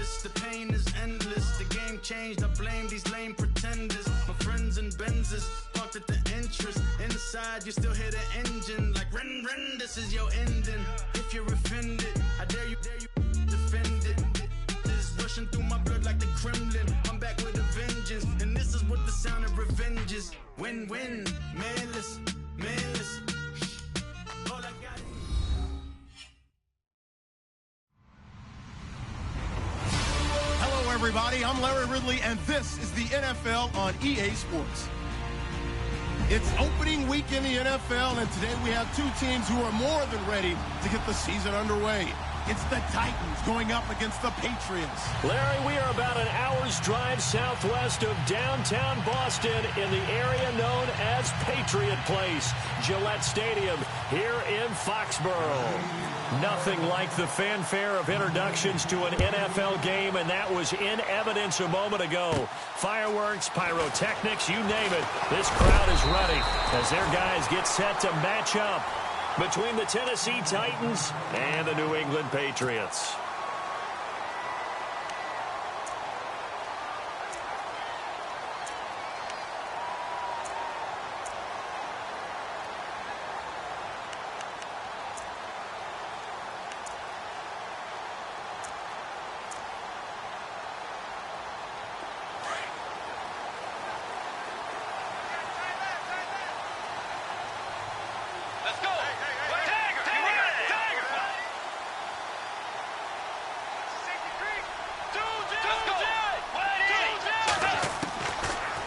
tremendous. The pain is endless. The game changed. I blame these lame pretenders. My friends and Benzes parked at the entrance. Inside, you still hear the engine. Like, ren, this is your ending. If you're offended, I dare you defend it. This is rushing through my blood like the Kremlin. I'm back with a vengeance. And this is what the sound of revenge is. Win-win. Manless. All I got is... Hello, everybody. I'm Larry Ridley, and this is the NFL on EA Sports. It's opening week in the NFL, and today we have two teams who are more than ready to get the season underway. It's the Titans going up against the Patriots. Larry, we are about an hour's drive southwest of downtown Boston in the area known as Patriot Place, Gillette Stadium, here in Foxborough. Nothing like the fanfare of introductions to an NFL game, and that was in evidence a moment ago. Fireworks, pyrotechnics, you name it. This crowd is ready as their guys get set to match up between the Tennessee Titans and the New England Patriots.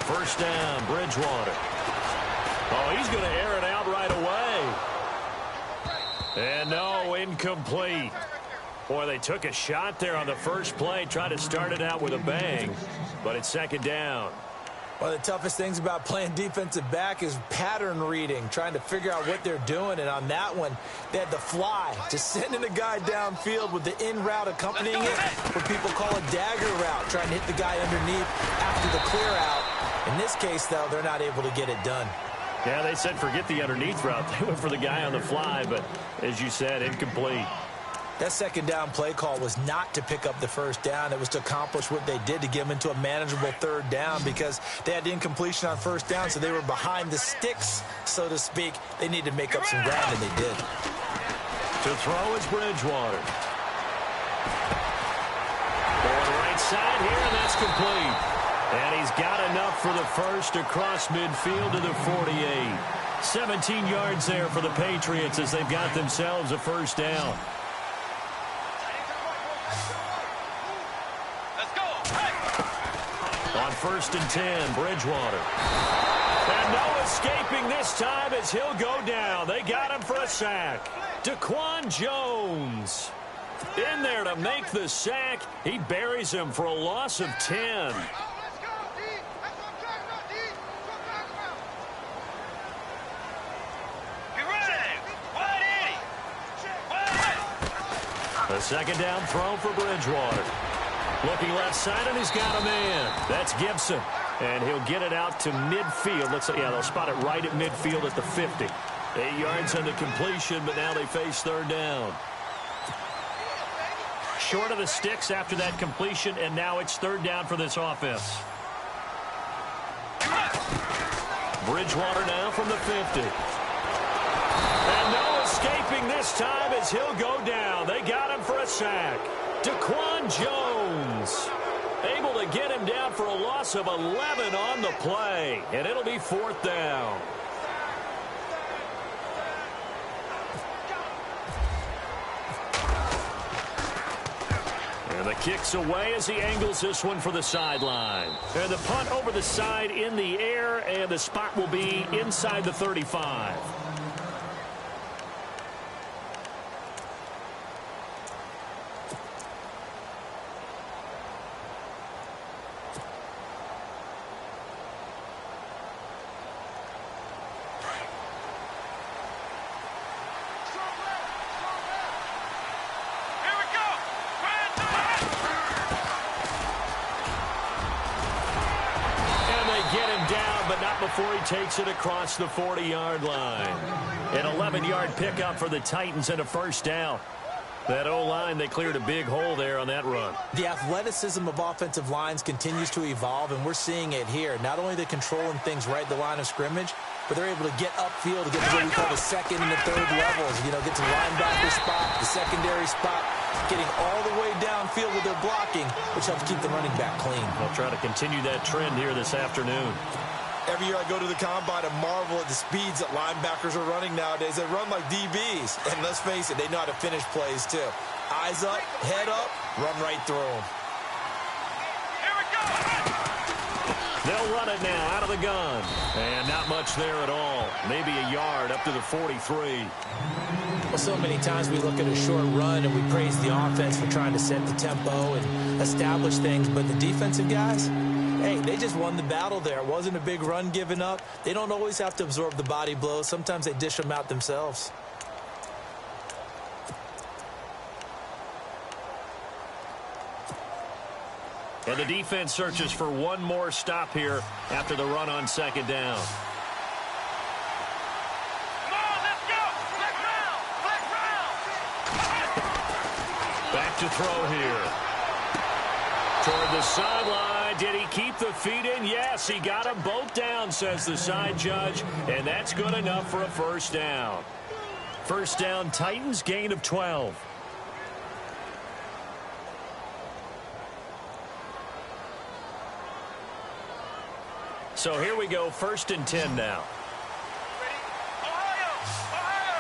First down, Bridgewater. Oh, he's going to air it out right away. And no, incomplete. Boy, they took a shot there on the first play, tried to start it out with a bang, but it's second down. One of the toughest things about playing defensive back is pattern reading, trying to figure out what they're doing. And on that one, they had the fly, just sending a guy downfield with the in route accompanying it, what people call a dagger route, trying to hit the guy underneath after the clear out. In this case, though, they're not able to get it done. Yeah, they said forget the underneath route. They went for the guy on the fly, but as you said, incomplete. That second down play call was not to pick up the first down. It was to accomplish what they did, to get them into a manageable third down, because they had incompletion on first down, so they were behind the sticks, so to speak. They needed to make up some ground, and they did. To throw is Bridgewater. Going right side here, and that's complete. And he's got enough for the first across midfield to the 48. 17 yards there for the Patriots as they've got themselves a first down. On first and 10, Bridgewater. And no escaping this time as he'll go down. They got him for a sack. Daquan Jones in there to make the sack. He buries him for a loss of 10. A second down throw for Bridgewater. Looking left side, and he's got a man. That's Gibson. And he'll get it out to midfield. They'll spot it right at midfield at the 50. 8 yards on the completion, but now they face third down. Short of the sticks after that completion, and now it's third down for this offense. Bridgewater now from the 50. And no escaping this time as he'll go down. They got him for a sack. Daquan Jones able to get him down for a loss of 11 on the play. And it'll be fourth down. And the kick's away as he angles this one for the sideline. And the punt over the side in the air, and the spot will be inside the 35. Before he takes it across the 40-yard line. An 11-yard pickup for the Titans and a first down. That O-line, they cleared a big hole there on that run. The athleticism of offensive lines continues to evolve, and we're seeing it here. Not only are they controlling things right at the line of scrimmage, but they're able to get upfield to get to what we call the second and the third levels. You know, get to the linebacker spot, the secondary spot, getting all the way downfield with their blocking, which helps keep the running back clean. They'll try to continue that trend here this afternoon. Every year I go to the combine and marvel at the speeds that linebackers are running nowadays. They run like DBs. And let's face it, they know how to finish plays too. Eyes up, head up, run right through them. Here we go. They'll run it now out of the gun. And not much there at all. Maybe a yard up to the 43. Well, so many times we look at a short run and we praise the offense for trying to set the tempo and establish things. But the defensive guys, hey, they just won the battle there. It wasn't a big run given up. They don't always have to absorb the body blows. Sometimes they dish them out themselves. And the defense searches for one more stop here after the run on second down. Come on, let's go. Flex round. Flex round. Back to throw here. Toward the sideline. Did he keep the feet in? Yes, he got them both down, says the side judge. And that's good enough for a first down. First down, Titans, gain of 12. So here we go, 1st and 10 now. Ready? Ohio. Ohio.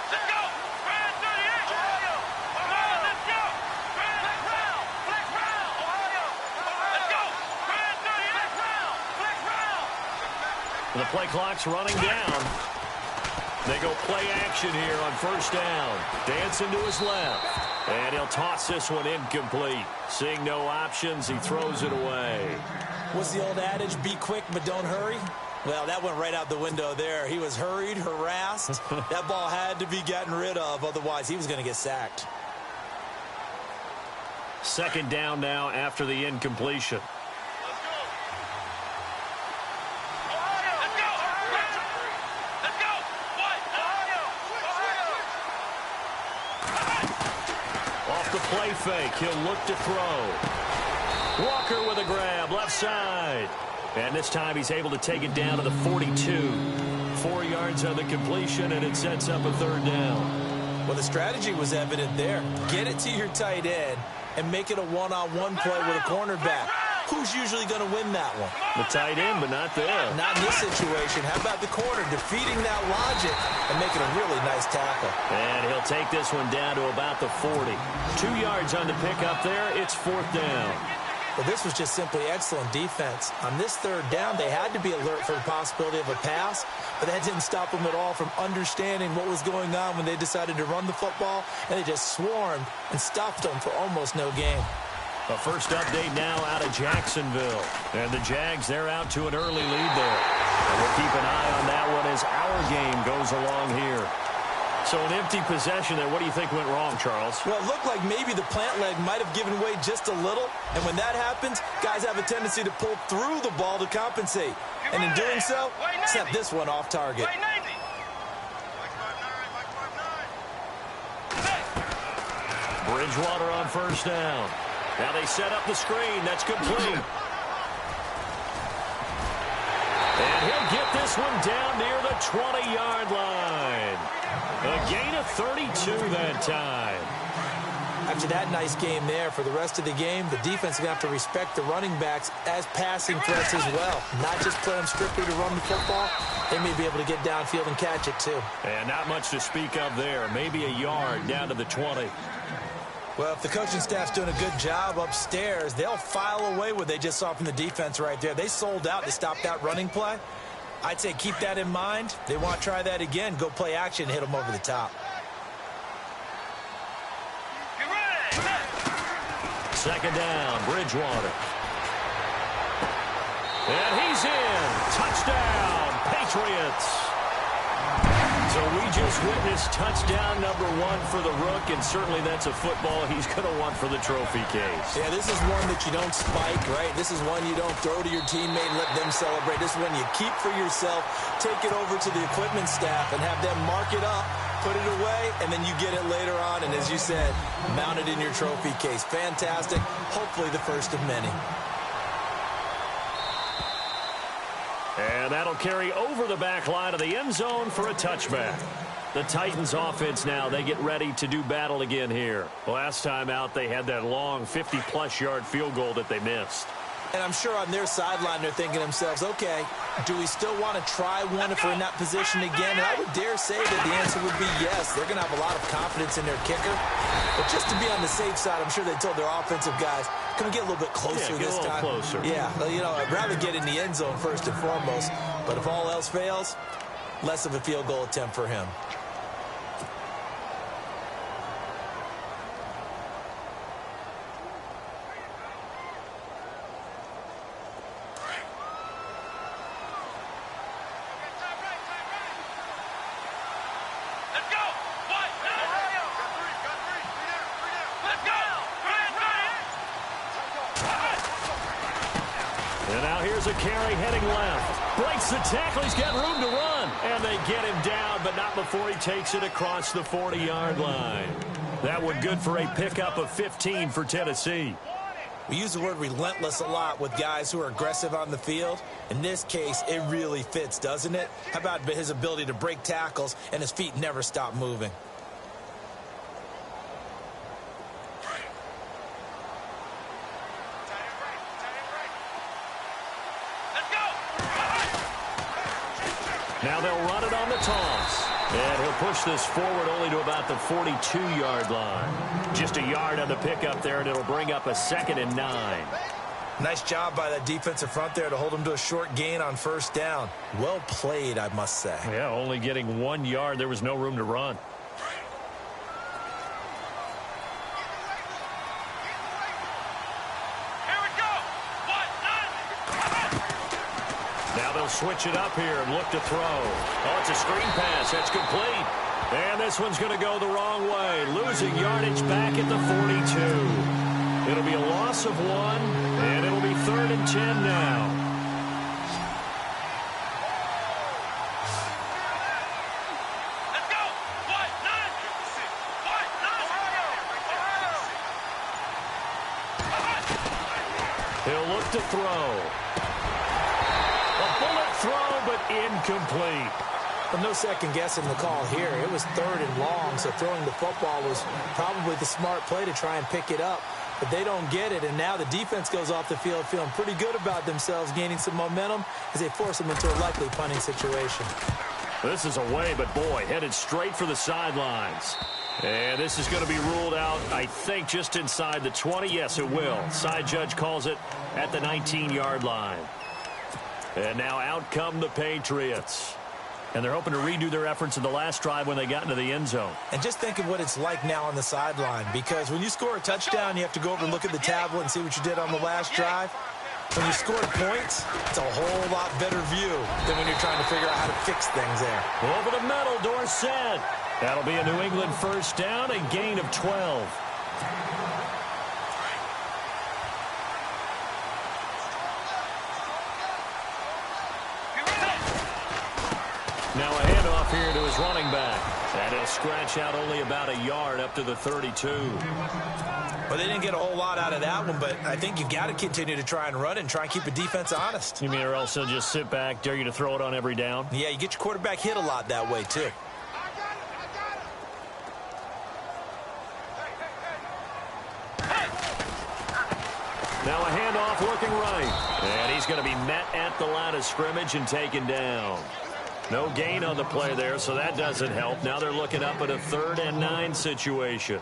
Let's go. Grand 38. Ohio. Come on, let's go. Grand flex round. Flex round. Ohio. Let's go. Grand 38. Flex round. Flex round. The play clock's running down. They go play action here on first down. Dancing to his left. And he'll toss this one incomplete. Seeing no options, he throws it away. What's the old adage, be quick but don't hurry? Well, that went right out the window there. He was hurried, harassed. That ball had to be gotten rid of, otherwise he was going to get sacked. Second down now after the incompletion. Let's go. Ohio. Let's go. Let's go. What? Ohio. Off the play fake, he'll look to throw. Walker with a grab, left side. And this time he's able to take it down to the 42. 4 yards on the completion, and it sets up a third down. Well, the strategy was evident there. Get it to your tight end and make it a one-on-one play with a cornerback. Who's usually going to win that one? The tight end, but not there. Not in this situation. How about the corner defeating that logic and making a really nice tackle? And he'll take this one down to about the 40. 2 yards on the pickup there. It's 4th down. Well, this was just simply excellent defense. On this third down, they had to be alert for the possibility of a pass, but that didn't stop them at all from understanding what was going on when they decided to run the football, and they just swarmed and stuffed them for almost no gain. A first update now out of Jacksonville. And the Jags, they're out to an early lead there. And we'll keep an eye on that one as our game goes along here. So an empty possession there. What do you think went wrong, Charles? Well, it looked like maybe the plant leg might have given way just a little. And when that happens, guys have a tendency to pull through the ball to compensate. And in doing so, set this one off target. Bridgewater on first down. Now they set up the screen. That's complete. And he'll get this one down near the 20-yard line. A gain of 32 that time. After that nice game there, for the rest of the game, the defense is going to have to respect the running backs as passing threats as well. Not just play them strictly to run the football. They may be able to get downfield and catch it too. And not much to speak of there. Maybe a yard down to the 20. Well, if the coaching staff's doing a good job upstairs, they'll file away what they just saw from the defense right there. They sold out to stop that running play. I'd say keep that in mind. They want to try that again. Go play action and hit them over the top. Second down, Bridgewater. And he's in. Touchdown, Patriots. So we just witnessed touchdown number 1 for the Rook, and certainly that's a football he's going to want for the trophy case. Yeah, this is one that you don't spike, right? This is one you don't throw to your teammate and let them celebrate. This is one you keep for yourself, take it over to the equipment staff and have them mark it up, put it away, and then you get it later on, and as you said, mount it in your trophy case. Fantastic. Hopefully the first of many. And that'll carry over the back line of the end zone for a touchback. The Titans offense now, they get ready to do battle again here. Last time out, they had that long 50-plus yard field goal that they missed. And I'm sure on their sideline they're thinking to themselves, okay, do we still want to try one if we're in that position again? And I would dare say that the answer would be yes. They're going to have a lot of confidence in their kicker. But just to be on the safe side, I'm sure they told their offensive guys, can we get a little bit closer this time? Closer. Yeah, well, you know, I'd rather get in the end zone first and foremost. But if all else fails, less of a field goal attempt for him. And now here's a carry heading left. Breaks the tackle. He's got room to run. And they get him down, but not before he takes it across the 40-yard line. That one good for a pickup of 15 for Tennessee. We use the word relentless a lot with guys who are aggressive on the field. In this case, it really fits, doesn't it? How about his ability to break tackles and his feet never stop moving? Now they'll run it on the toss. And he'll push this forward only to about the 42-yard line. Just a yard on the pickup there, and it'll bring up a 2nd and 9. Nice job by that defensive front there to hold him to a short gain on first down. Well played, I must say. Yeah, only getting 1 yard. There was no room to run. Now they'll switch it up here and look to throw. Oh, it's a screen pass. That's complete. And this one's going to go the wrong way. Losing yardage back at the 42. It'll be a loss of 1, and it'll be 3rd and 10 now. He'll look to throw. A bullet throw, but incomplete. Well, no second guessing the call here. It was 3rd and long, so throwing the football was probably the smart play to try and pick it up. But they don't get it, and now the defense goes off the field feeling pretty good about themselves, gaining some momentum as they force them into a likely punting situation. This is away, but boy, headed straight for the sidelines. And this is going to be ruled out, I think, just inside the 20. Yes, it will. Side judge calls it at the 19-yard line. And now out come the Patriots. And they're hoping to redo their efforts in the last drive when they got into the end zone. And just think of what it's like now on the sideline, because when you score a touchdown, you have to go over and look at the tablet and see what you did on the last drive. When you scored points, it's a whole lot better view than when you're trying to figure out how to fix things there. Over the middle, Dorsett. That'll be a New England first down, a gain of 12. Now a handoff here to his running back. And he'll scratch out only about a yard up to the 32. Well, they didn't get a whole lot out of that one, but I think you've got to continue to try and run it and try and keep the defense honest. You mean or else he'll just sit back, dare you to throw it on every down? Yeah, you get your quarterback hit a lot that way, too. Now a handoff looking right. And he's going to be met at the line of scrimmage and taken down. No gain on the play there, so that doesn't help. Now they're looking up at a 3rd and 9 situation.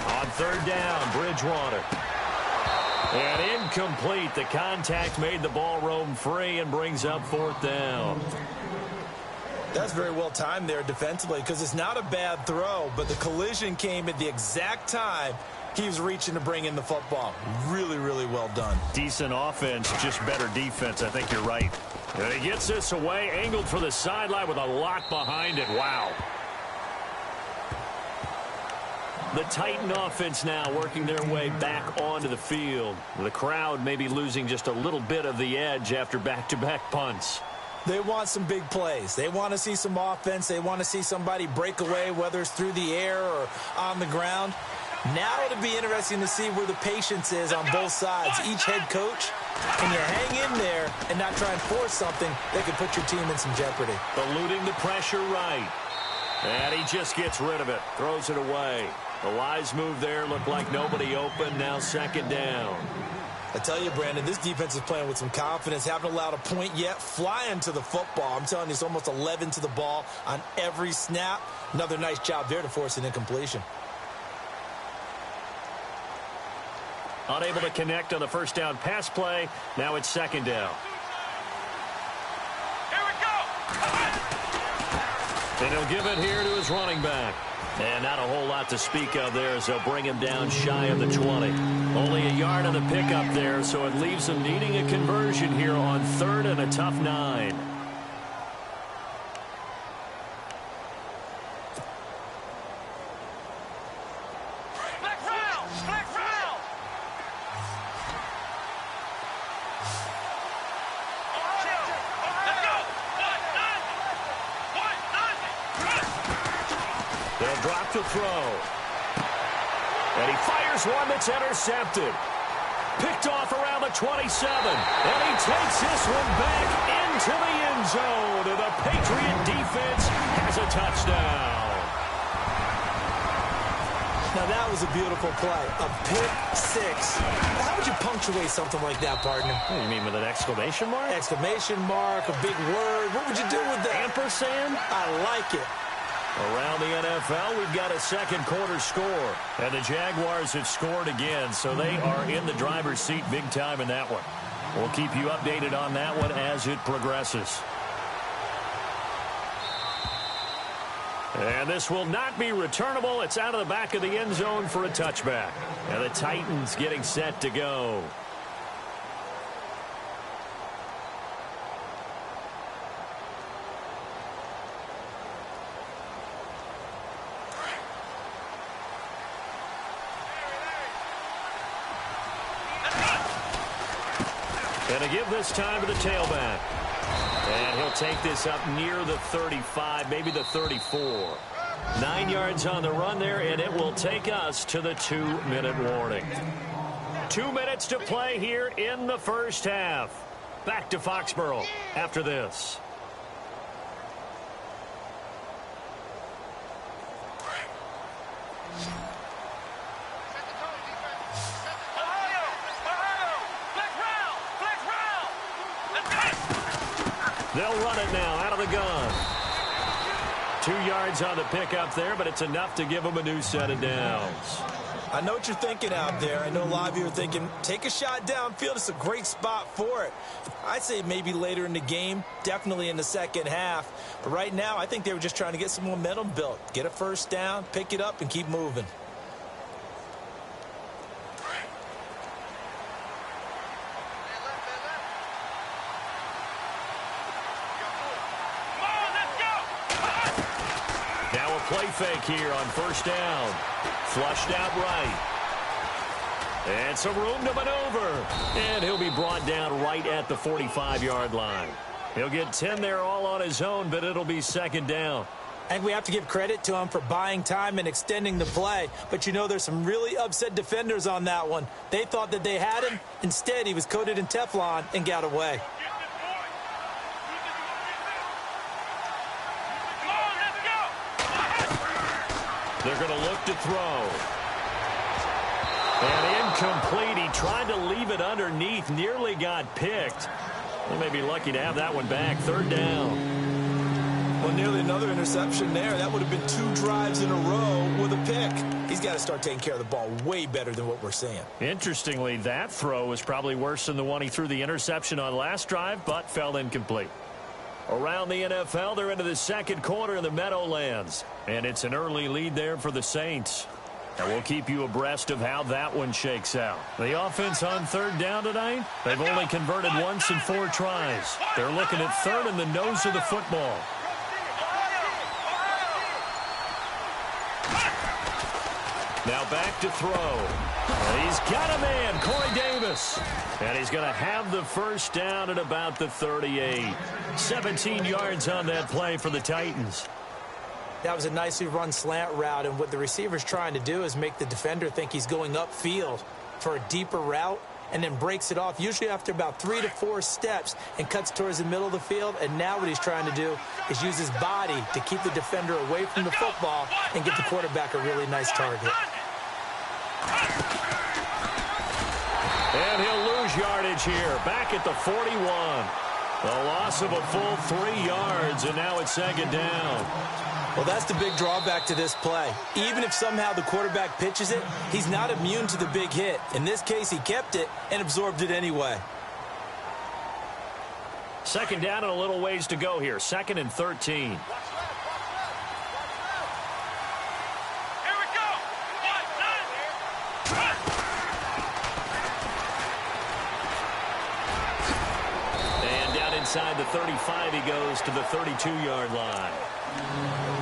On 3rd down, Bridgewater. And incomplete. The contact made the ball roam free and brings up 4th down. That's very well timed there defensively, because it's not a bad throw, but the collision came at the exact time he was reaching to bring in the football. Really, really well done. Decent offense, just better defense. I think you're right. And he gets this away, angled for the sideline with a lot behind it. Wow. The Titan offense now working their way back onto the field. The crowd maybe losing just a little bit of the edge after back-to-back punts. They want some big plays. They want to see some offense. They want to see somebody break away, whether it's through the air or on the ground. Now it'll be interesting to see where the patience is on both sides. Each head coach, can you hang in there and not try and force something that could put your team in some jeopardy? Eluding the pressure right. And he just gets rid of it. Throws it away. The wise move there. Looked like nobody open. Now second down. I tell you, Brandon, this defense is playing with some confidence. Haven't allowed a point yet. Flying to the football. I'm telling you, it's almost 11 to the ball on every snap. Another nice job there to force an incompletion. Unable to connect on the first down pass play. Now it's second down. Here we go. And he'll give it here to his running back. And not a whole lot to speak of there as they'll bring him down shy of the 20. Only a yard on the pickup there, so it leaves them needing a conversion here on third and a tough 9. They'll drop to throw. And he fires one that's intercepted. Picked off around the 27. And he takes this one back into the end zone. And the Patriot defense has a touchdown. Now that was a beautiful play. A pick six. How would you punctuate something like that, partner? What do you mean, with an exclamation mark? Exclamation mark, a big word. What would you do with that? Ampersand? I like it. Around the NFL, we've got a second quarter score. And the Jaguars have scored again, so they are in the driver's seat big time in that one. We'll keep you updated on that one as it progresses. And this will not be returnable. It's out of the back of the end zone for a touchback. And the Titans getting set to go. And to give this time to the tailback. And he'll take this up near the 35, maybe the 34. 9 yards on the run there, and it will take us to the 2-minute warning. 2 minutes to play here in the first half. Back to Foxborough after this. They'll run it now out of the gun. 2 yards on the pickup there, but it's enough to give them a new set of downs. I know what you're thinking out there. I know a lot of you are thinking, take a shot downfield. It's a great spot for it. I'd say maybe later in the game, definitely in the second half. But right now, I think they were just trying to get some momentum built. Get a first down, pick it up, and keep moving. Play fake here on first down. Flushed out right. And some room to maneuver. And he'll be brought down right at the 45-yard line. He'll get 10 there all on his own, but it'll be second down. I think we have to give credit to him for buying time and extending the play. But you know there's some really upset defenders on that one. They thought that they had him. Instead, he was coated in Teflon and got away. They're going to look to throw. And incomplete. He tried to leave it underneath. Nearly got picked. They may be lucky to have that one back. Third down. Well, nearly another interception there. That would have been 2 drives in a row with a pick. He's got to start taking care of the ball way better than what we're seeing. Interestingly, that throw was probably worse than the one he threw the interception on last drive, but fell incomplete. Around the NFL, they're into the second quarter in the Meadowlands. And it's an early lead there for the Saints. And we'll keep you abreast of how that one shakes out. The offense on third down tonight, they've only converted once in 4 tries. They're looking at third in the nose of the football. Now back to throw. And he's got a man, Corey Davis. And he's going to have the first down at about the 38. 17 yards on that play for the Titans. That was a nicely run slant route, and what the receiver's trying to do is make the defender think he's going upfield for a deeper route and then breaks it off, usually after about 3 to 4 steps, and cuts towards the middle of the field. And now what he's trying to do is use his body to keep the defender away from the football and get the quarterback a really nice target. And he'll lose yardage here, back at the 41. A loss of a full 3 yards, and now it's second down. Well, that's the big drawback to this play. Even if somehow the quarterback pitches it, he's not immune to the big hit. In this case, he kept it and absorbed it anyway. Second down and a little ways to go here. 2nd and 13. Inside the 35, he goes to the 32-yard line.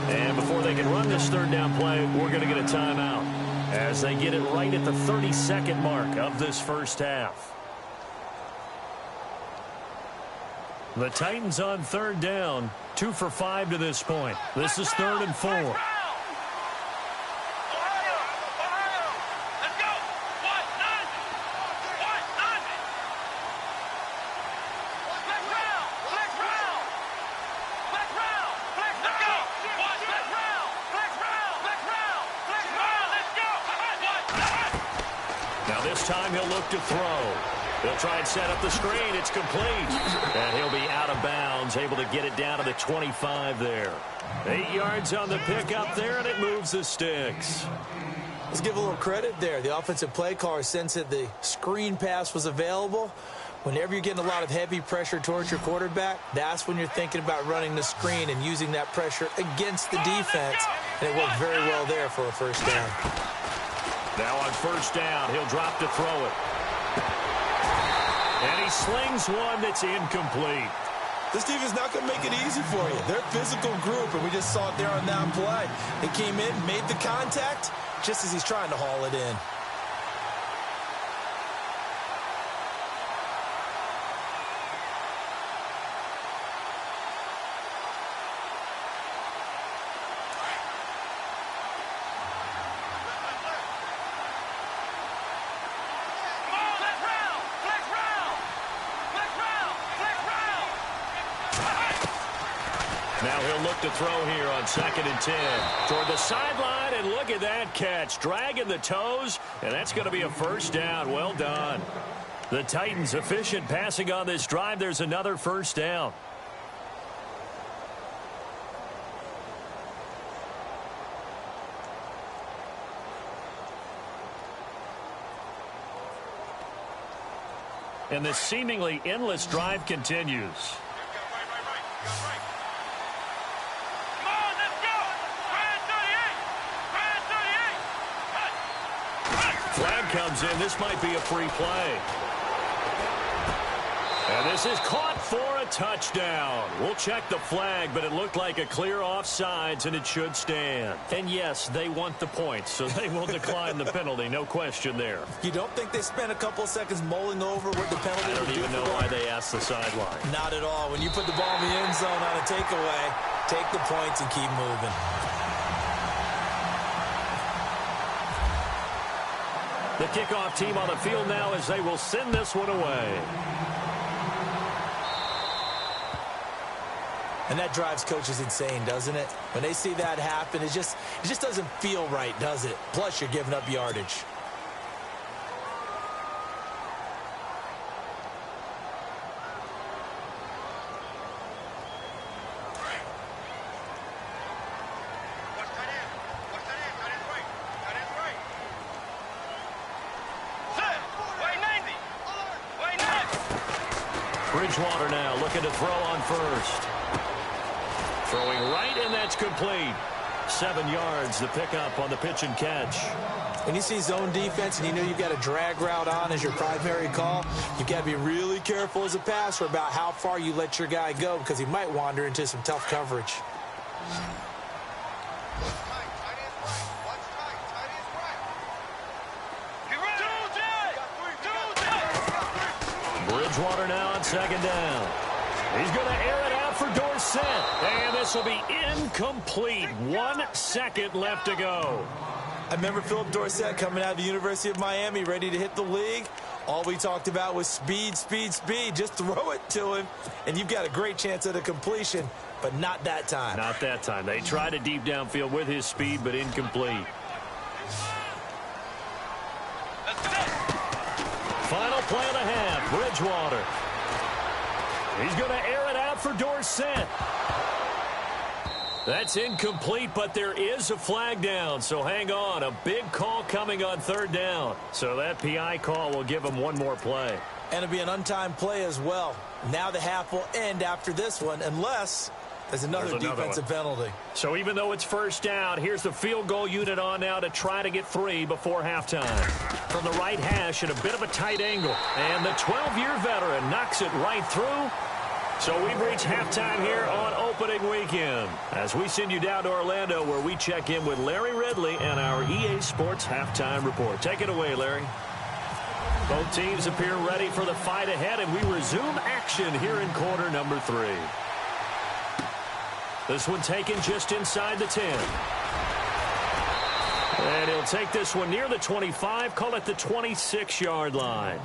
And before they can run this third down play, we're going to get a timeout as they get it right at the 30-second mark of this first half. The Titans on third down, 2 for 5 to this point. This is 3rd and 4. Time he'll look to throw. He'll try and set up the screen. It's complete. And he'll be out of bounds, able to get it down to the 25 there. 8 yards on the pickup there, and it moves the sticks. Let's give a little credit there. The offensive play caller sensed that the screen pass was available. Whenever you're getting a lot of heavy pressure towards your quarterback, that's when you're thinking about running the screen and using that pressure against the defense. And it worked very well there for a first down. Now on first down, he'll drop to throw it. And he slings one that's incomplete. This defense is not going to make it easy for you. They're a physical group, and we just saw it there on that play. They came in, made the contact, just as he's trying to haul it in. Now he'll look to throw here on 2nd and 10. Toward the sideline, and look at that catch. Dragging the toes, and that's going to be a first down. Well done. The Titans efficient passing on this drive. There's another first down. And this seemingly endless drive continues. Flag comes in. This might be a free play. And this is caught for a touchdown. We'll check the flag, but it looked like a clear offsides, and it should stand. And yes, they want the points, so they will decline the penalty. No question there. You don't think they spent a couple of seconds mulling over what the penalty would do? I don't even know why they asked the sideline. Not at all. When you put the ball in the end zone on a takeaway, take the points and keep moving. The kickoff team on the field now as they will send this one away. And that drives coaches insane, doesn't it? When they see that happen, it just doesn't feel right, does it? Plus, you're giving up yardage. Bridgewater now looking to throw on first. Throwing right, and that's complete. 7 yards, the pickup on the pitch and catch. When you see zone defense and you know you've got a drag route on as your primary call, you've got to be really careful as a passer about how far you let your guy go because he might wander into some tough coverage. Bridgewater now on 2nd down. He's going to air it out for Dorsett. And this will be incomplete. 1 second left to go. I remember Philip Dorsett coming out of the University of Miami ready to hit the league. All we talked about was speed, speed, speed. Just throw it to him, and you've got a great chance at a completion, but not that time. Not that time. They tried a deep downfield with his speed, but incomplete. Final play of the half, Bridgewater. He's going to air it out for Dorsett. That's incomplete, but there is a flag down, so hang on. A big call coming on 3rd down. So that PI call will give him one more play. And it'll be an untimed play as well. Now the half will end after this one, unless there's another defensive penalty. So even though it's 1st down, here's the field goal unit on now to try to get 3 before halftime. From the right hash at a bit of a tight angle. And the 12-year veteran knocks it right through. So we've reached halftime here on opening weekend as we send you down to Orlando where we check in with Larry Ridley and our EA Sports halftime report. Take it away, Larry. Both teams appear ready for the fight ahead, and we resume action here in quarter number 3. This one taken just inside the 10. And he'll take this one near the 25, call it the 26-yard line.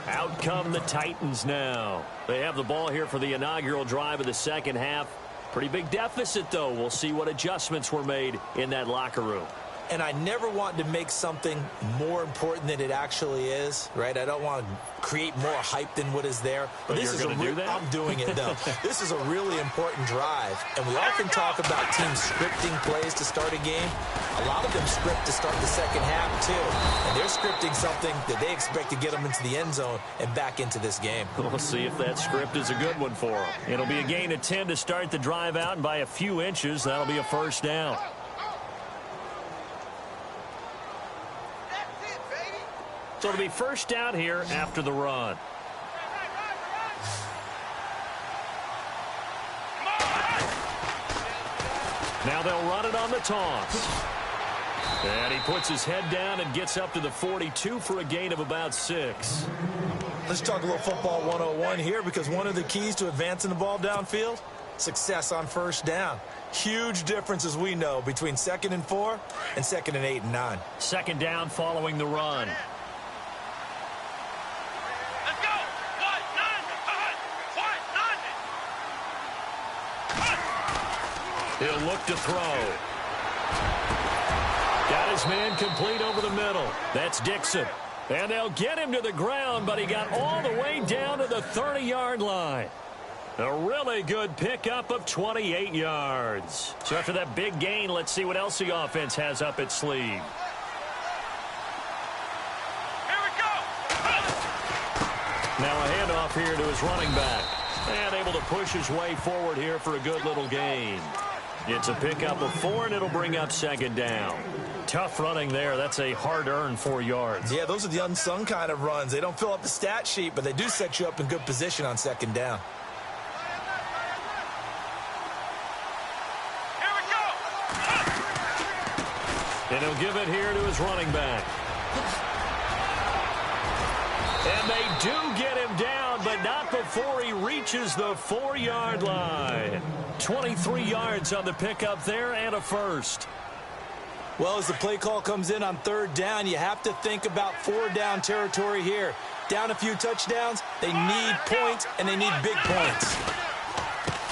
Out come the Titans now. They have the ball here for the inaugural drive of the 2nd half. Pretty big deficit, though. We'll see what adjustments were made in that locker room. And I never want to make something more important than it actually is, right? I don't want to create more hype than what is there. But this is I'm doing it, though. This is a really important drive. And we often talk about teams scripting plays to start a game. A lot of them script to start the 2nd half, too. And they're scripting something that they expect to get them into the end zone and back into this game. We'll see if that script is a good one for them. It'll be a gain of 10 to start the drive out, and by a few inches, that'll be a 1st down. So it'll be 1st down here after the run. Now they'll run it on the toss. And he puts his head down and gets up to the 42 for a gain of about 6. Let's talk a little football 101 here, because one of the keys to advancing the ball downfield, success on 1st down. Huge difference, as we know, between 2nd and 4 and 2nd and 8 and 9. 2nd down following the run. He'll look to throw. Got his man complete over the middle. That's Dixon. And they'll get him to the ground, but he got all the way down to the 30-yard line. A really good pickup of 28 yards. So after that big gain, let's see what else the offense has up its sleeve. Here we go. Now a handoff here to his running back. And able to push his way forward here for a good little gain. It's a pickup of 4, and it'll bring up 2nd down. Tough running there. That's a hard-earned 4 yards. Yeah, those are the unsung kind of runs. They don't fill up the stat sheet, but they do set you up in good position on 2nd down. Here we go. And he'll give it here to his running back. And they do get him down, but not before he reaches the 4-yard line. 23 yards on the pickup there, and a 1st. Well, as the play call comes in on 3rd down, you have to think about 4-down territory here. Down a few touchdowns, they need points, and they need big points.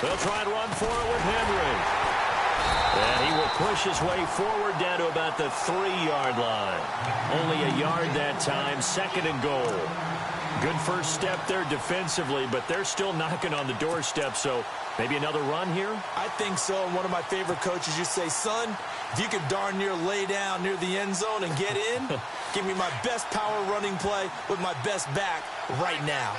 They'll try and run for it with Henry. And he will push his way forward down to about the 3-yard line. Only a yard that time, 2nd and goal. Good first step there defensively, but they're still knocking on the doorstep, so maybe another run here? I think so. And one of my favorite coaches used to say, son, if you could darn near lay down near the end zone and get in, give me my best power running play with my best back right now.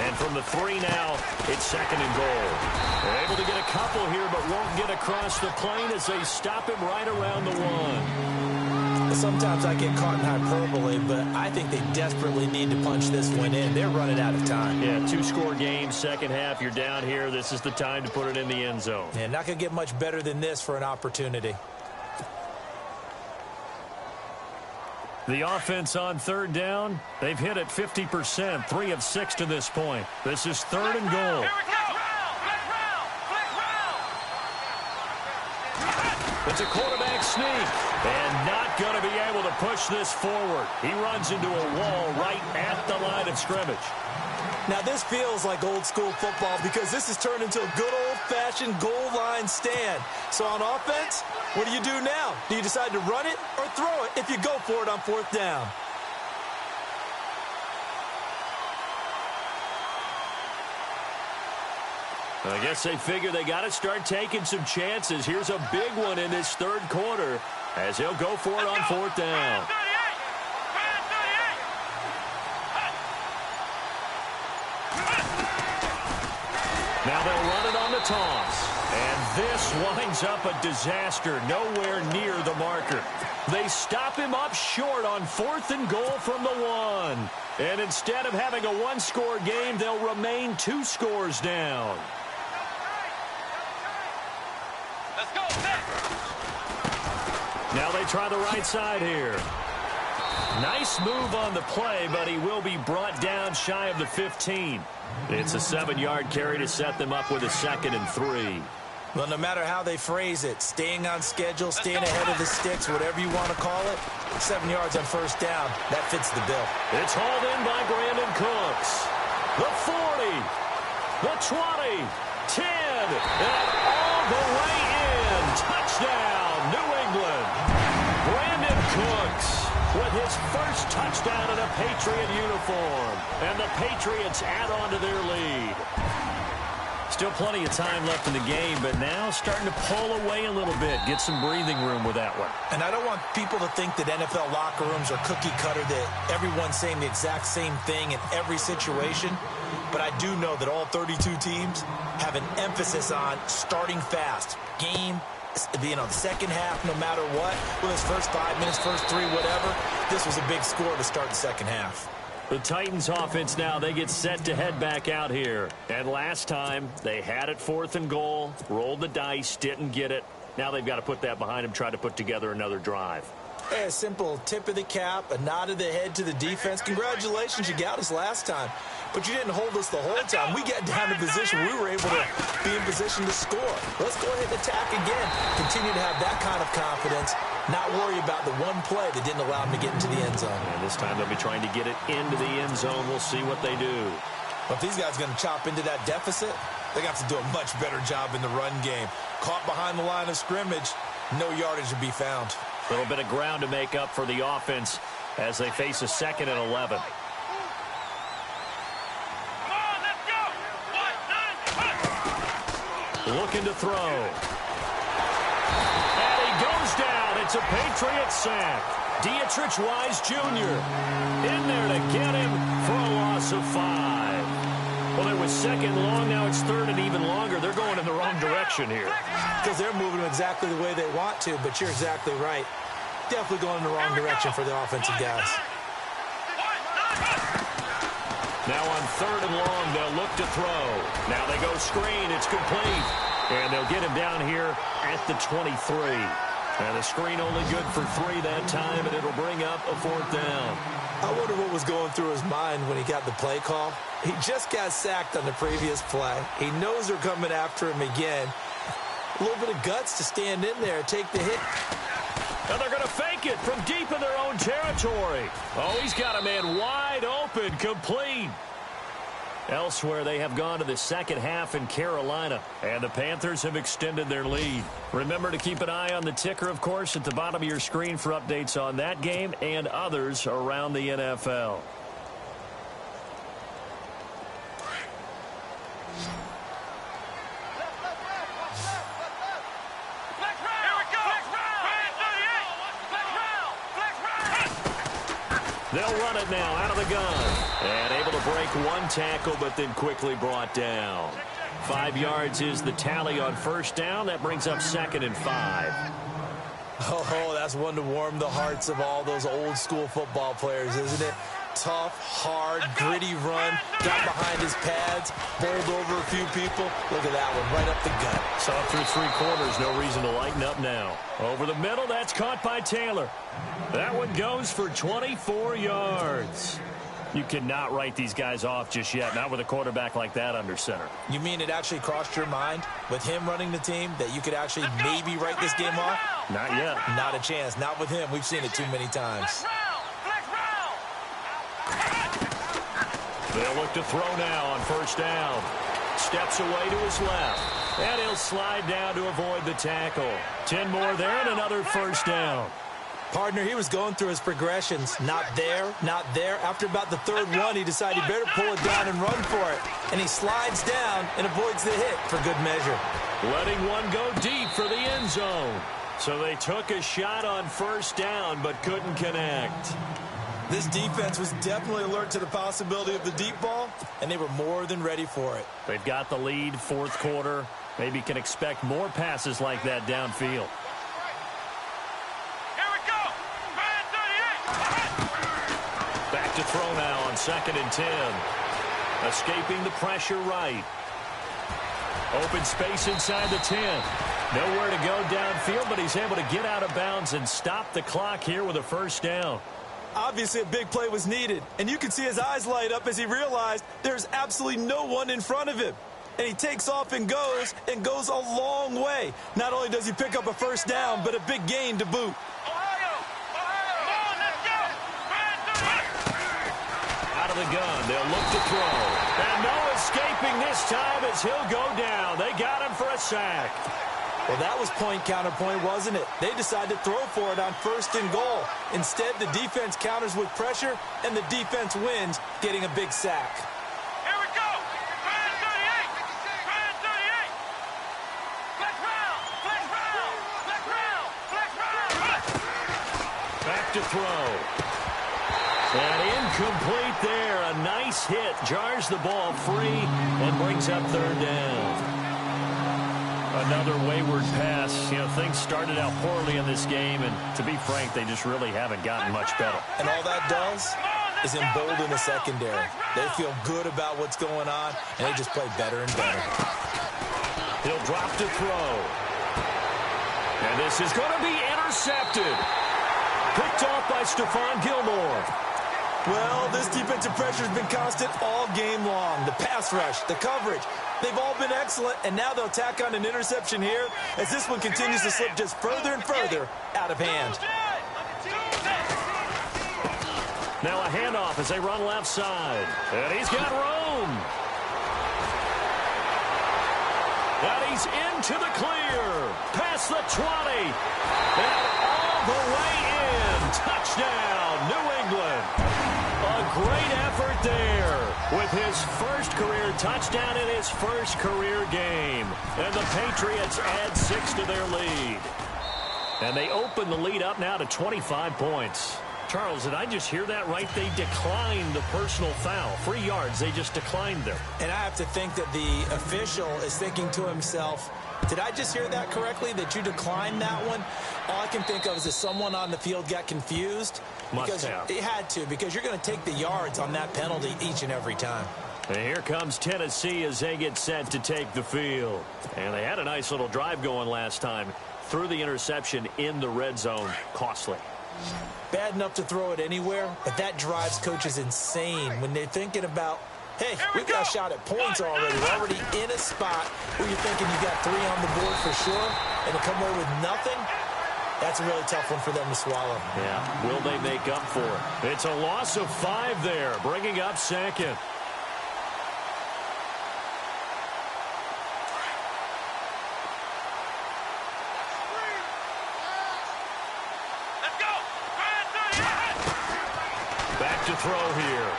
And from the 3 now, it's 2nd and goal. They're able to get a couple here, but won't get across the plane as they stop him right around the 1. Sometimes I get caught in hyperbole, but I think they desperately need to punch this one in. They're running out of time. Yeah, 2-score game, second half. You're down here. This is the time to put it in the end zone. Yeah, not going to get much better than this for an opportunity. The offense on third down, they've hit it 50%, 3 of 6 to this point. This is 3rd and goal. It's a quarterback sneak, and not going to be able to push this forward. He runs into a wall right at the line of scrimmage. Now, this feels like old school football because this has turned into a good old-fashioned goal line stand. So on offense, what do you do now? Do you decide to run it or throw it if you go for it on 4th down? I guess they figure they got to start taking some chances. Here's a big one in this 3rd quarter as he'll go for it on 4th down. Now they'll run it on the toss. And this winds up a disaster, nowhere near the marker. They stop him up short on 4th and goal from the 1. And instead of having a 1-score game, they'll remain 2 scores down. Now they try the right side here. Nice move on the play, but he will be brought down shy of the 15. It's a 7-yard carry to set them up with a 2nd and 3. Well, no matter how they phrase it, staying on schedule, staying ahead of the sticks, whatever you want to call it, 7 yards on 1st down, that fits the bill. It's hauled in by Brandon Cooks. The 40, the 20, 10, and all the way in. Touchdown, New England. Brandon Cooks with his first touchdown in a Patriot uniform. And the Patriots add on to their lead. Still plenty of time left in the game, but now starting to pull away a little bit. Get some breathing room with that one. And I don't want people to think that NFL locker rooms are cookie cutter, that everyone's saying the exact same thing in every situation. But I do know that all 32 teams have an emphasis on starting fast. Game, the second half, no matter what, whether it's first 5 minutes, first 3, whatever, this was a big score to start the second half. The Titans offense now, they get set to head back out here. And last time, they had it 4th and goal, rolled the dice, didn't get it. Now they've got to put that behind them, try to put together another drive. Hey, a simple tip of the cap, a nod of the head to the defense. Congratulations, you got us last time. But you didn't hold us the whole time. We got down to position. We were able to be in position to score. Let's go ahead and attack again. Continue to have that kind of confidence. Not worry about the one play that didn't allow them to get into the end zone. And this time they'll be trying to get it into the end zone. We'll see what they do. But if these guys are going to chop into that deficit, they're going to have to do a much better job in the run game. Caught behind the line of scrimmage, no yardage to be found. A little bit of ground to make up for the offense as they face a 2nd and 11. Looking to throw. And he goes down. It's a Patriot sack. Dietrich Wise Jr. in there to get him for a loss of 5. Well, it was 2nd long. Now it's 3rd and even longer. They're going in the wrong direction here. Because they're moving exactly the way they want to, but you're exactly right. Definitely going in the wrong direction for the offensive guys. Now on 3rd and long, they'll look to throw. Now they go screen. It's complete. And they'll get him down here at the 23. And the screen only good for 3 that time, and it'll bring up a 4th down. I wonder what was going through his mind when he got the play call. He just got sacked on the previous play. He knows they're coming after him again. A little bit of guts to stand in there, take the hit. And they're going to fake it from deep in their own territory. Oh, he's got a man wide open, complete. Elsewhere, they have gone to the second half in Carolina, and the Panthers have extended their lead. Remember to keep an eye on the ticker, of course, at the bottom of your screen for updates on that game and others around the NFL. They'll run it now out of the gun. And able to break one tackle, but then quickly brought down. 5 yards is the tally on first down. That brings up 2nd and 5. Oh, that's one to warm the hearts of all those old school football players, isn't it? Tough, hard, gritty run, got behind his pads, bowled over a few people. Look at that one, right up the gut. Saw through 3 quarters, no reason to lighten up now. Over the middle, that's caught by Taylor. That one goes for 24 yards. You cannot write these guys off just yet, not with a quarterback like that under center. You mean it actually crossed your mind, with him running the team, that you could actually maybe write this game off? Not yet. Not a chance. Not with him. We've seen it too many times. They'll look to throw now on first down. Steps away to his left. And he'll slide down to avoid the tackle. 10 more there and another first down. Partner, he was going through his progressions. Not there, not there. After about the 3rd one, he decided he better pull it down and run for it. And he slides down and avoids the hit for good measure. Letting one go deep for the end zone. So they took a shot on first down but couldn't connect. This defense was definitely alert to the possibility of the deep ball, and they were more than ready for it. They've got the lead, 4th quarter. Maybe can expect more passes like that downfield. Back to throw now on 2nd and 10. Escaping the pressure right. Open space inside the 10. Nowhere to go downfield, but he's able to get out of bounds and stop the clock here with a first down. Obviously, a big play was needed, and you can see his eyes light up as he realized there's absolutely no one in front of him. And he takes off and goes a long way. Not only does he pick up a first down, but a big gain to boot. Out of the gun, they'll look to throw. And no escaping this time as he'll go down. They got him for a sack. Well, that was point counterpoint, wasn't it? They decided to throw for it on 1st and goal. Instead, the defense counters with pressure, and the defense wins, getting a big sack. Here we go! Brand 38! Brand 38! Flex round! Flex round! Flex round! Flex round! Back to throw. And incomplete there. A nice hit. Jars the ball free and brings up 3rd down. Another wayward pass. You know, things started out poorly in this game, and to be frank, they just really haven't gotten much better. And all that does is embolden the secondary. They feel good about what's going on, and they just play better and better. He'll drop to throw. And this is going to be intercepted. Picked off by Stephon Gilmore. Well, this defensive pressure has been constant all game long. The pass rush, the coverage, they've all been excellent, and now they'll tack on an interception here as this one continues to slip just further and further out of hand. Now a handoff as they run left side. And he's got room. And he's into the clear. Past the 20. And all the way in. Touchdown, New England. A great effort there with his first career touchdown in his first career game. And the Patriots add 6 to their lead. And they open the lead up now to 25 points. Charles, did I just hear that right? They declined the personal foul. 3 yards, they just declined them. And I have to think that the official is thinking to himself, did I just hear that correctly, that you declined that one? All I can think of is that someone on the field got confused. Must have. It had to, because you're going to take the yards on that penalty each and every time. And here comes Tennessee as they get set to take the field. And they had a nice little drive going last time. Threw the interception in the red zone. Costly. Bad enough to throw it anywhere, but that drives coaches insane when they're thinking about, hey, we've got a shot at points already. We're already in a spot where you're thinking you got 3 on the board for sure, and to come away with nothing, that's a really tough one for them to swallow. Yeah, will they make up for it? It's a loss of 5 there, bringing up 2nd. Back to throw here.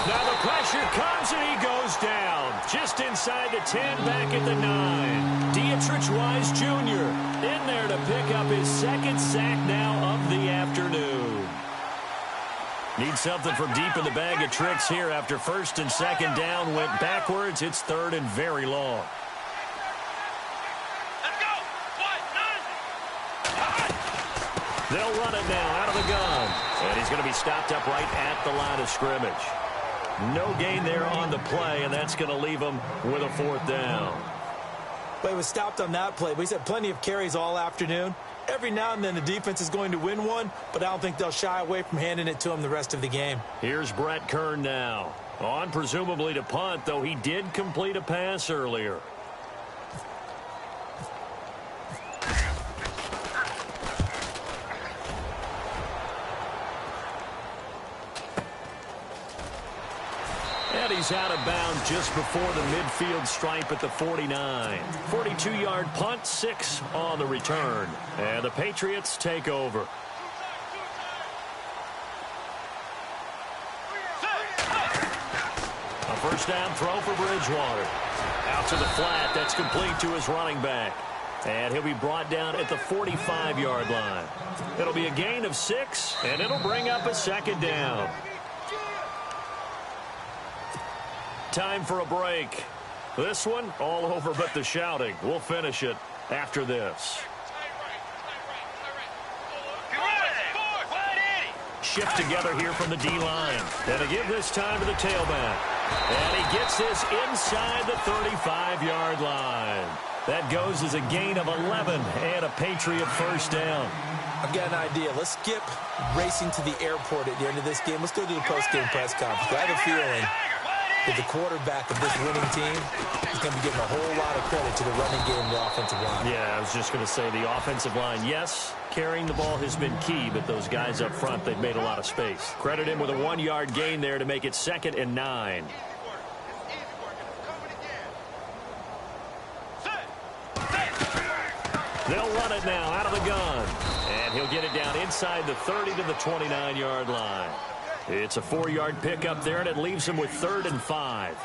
Now the pressure comes and he goes down. Just inside the 10, back at the 9. Dietrich Wise Jr. in there to pick up his 2nd sack now of the afternoon. Need something from deep in the bag of tricks here after first and second down went backwards. It's third and very long. Let's go. They'll run it now out of the gun. And he's going to be stopped up right at the line of scrimmage. No gain there on the play, and that's going to leave him with a fourth down. Well, he was stopped on that play, but he's had plenty of carries all afternoon. Every now and then the defense is going to win one, but I don't think they'll shy away from handing it to him the rest of the game. Here's Brett Kern now. On presumably to punt, though he did complete a pass earlier. And he's out of bounds just before the midfield stripe at the 49. 42-yard punt, 6 on the return. And the Patriots take over. A first down throw for Bridgewater. Out to the flat. That's complete to his running back. And he'll be brought down at the 45-yard line. It'll be a gain of 6, and it'll bring up a second down. Time for a break. This one all over but the shouting. We'll finish it after this. Shift together here from the D-line. And to give this time to the tailback. And he gets this inside the 35-yard line. That goes as a gain of 11 and a Patriot first down. I've got an idea. Let's skip racing to the airport at the end of this game. Let's go to the post-game press conference. I have a feeling that the quarterback of this winning team is going to be giving a whole lot of credit to the running game and the offensive line. Yeah, I was just going to say the offensive line, yes, carrying the ball has been key, but those guys up front, they've made a lot of space. Credit him with a 1-yard gain there to make it 2nd and 9. They'll run it now out of the gun. And he'll get it down inside the 30 to the 29-yard line. It's a 4-yard pickup there, and it leaves him with 3rd and 5.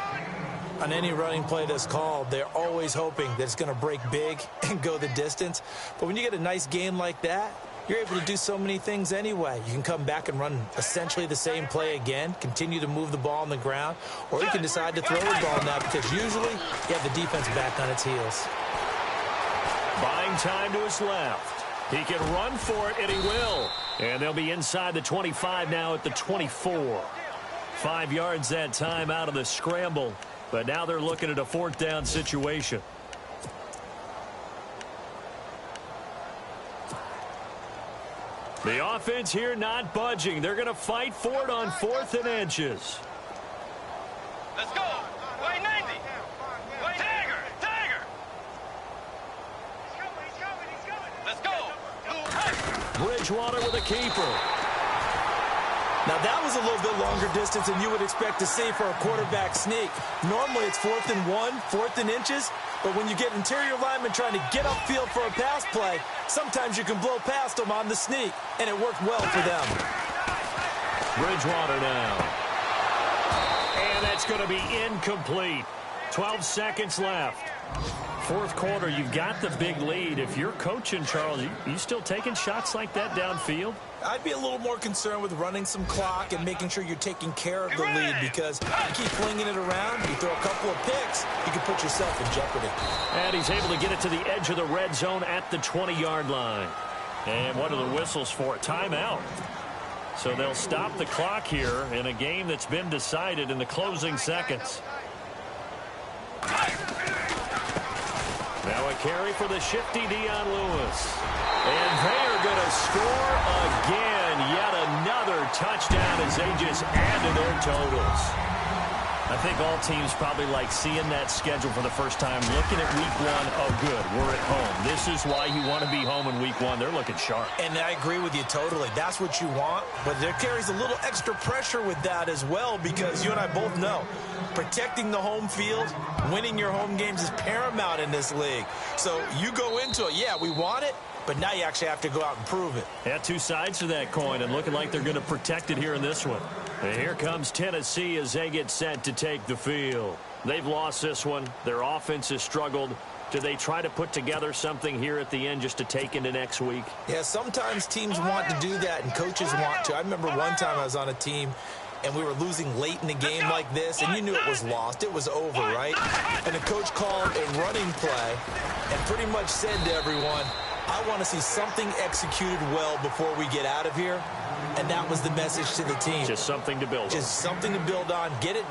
On any running play that's called, they're always hoping that it's going to break big and go the distance. But when you get a nice game like that, you're able to do so many things anyway. You can come back and run essentially the same play again, continue to move the ball on the ground, or you can decide to throw the ball now because usually you have the defense back on its heels. Buying time to his left. He can run for it, and he will. And they'll be inside the 25 now at the 24. 5 yards that time out of the scramble. But now they're looking at a 4th down situation. The offense here not budging. They're going to fight for it on 4th and inches. Let's go. Wait, 90. Wait, Tiger. Tiger. He's coming. Let's go. Bridgewater with a keeper. Now, that was a little bit longer distance than you would expect to see for a quarterback sneak. Normally, it's 4th and 1, 4th and inches. But when you get interior linemen trying to get upfield for a pass play, sometimes you can blow past them on the sneak, and it worked well for them. Bridgewater now. And that's going to be incomplete. 12 seconds left. 4th quarter, you've got the big lead. If you're coaching, Charles, you still taking shots like that downfield? I'd be a little more concerned with running some clock and making sure you're taking care of the lead, because you keep flinging it around, you throw a couple of picks, you can put yourself in jeopardy. And he's able to get it to the edge of the red zone at the 20-yard line. And what are the whistles for it? Timeout. So they'll stop the clock here in a game that's been decided in the closing seconds. Now a carry for the shifty Dion Lewis. And they are going to score again. Yet another touchdown as they just add to their totals. I think all teams probably like seeing that schedule for the first time, looking at week 1. Oh, good, we're at home. This is why you want to be home in week 1. They're looking sharp. And I agree with you totally. That's what you want. But there carries a little extra pressure with that as well, because you and I both know protecting the home field, winning your home games is paramount in this league. So you go into it, yeah, we want it, but now you actually have to go out and prove it. Yeah, 2 sides to that coin, and looking like they're going to protect it here in this one. And here comes Tennessee as they get set to take the field. They've lost this one. Their offense has struggled. Do they try to put together something here at the end just to take into next week? Yeah, sometimes teams want to do that and coaches want to. I remember one time I was on a team and we were losing late in the game like this, and you knew it was lost. It was over, right? And the coach called a running play and pretty much said to everyone, I want to see something executed well before we get out of here. And that was the message to the team. Just something to build on. Just something to build on. Get it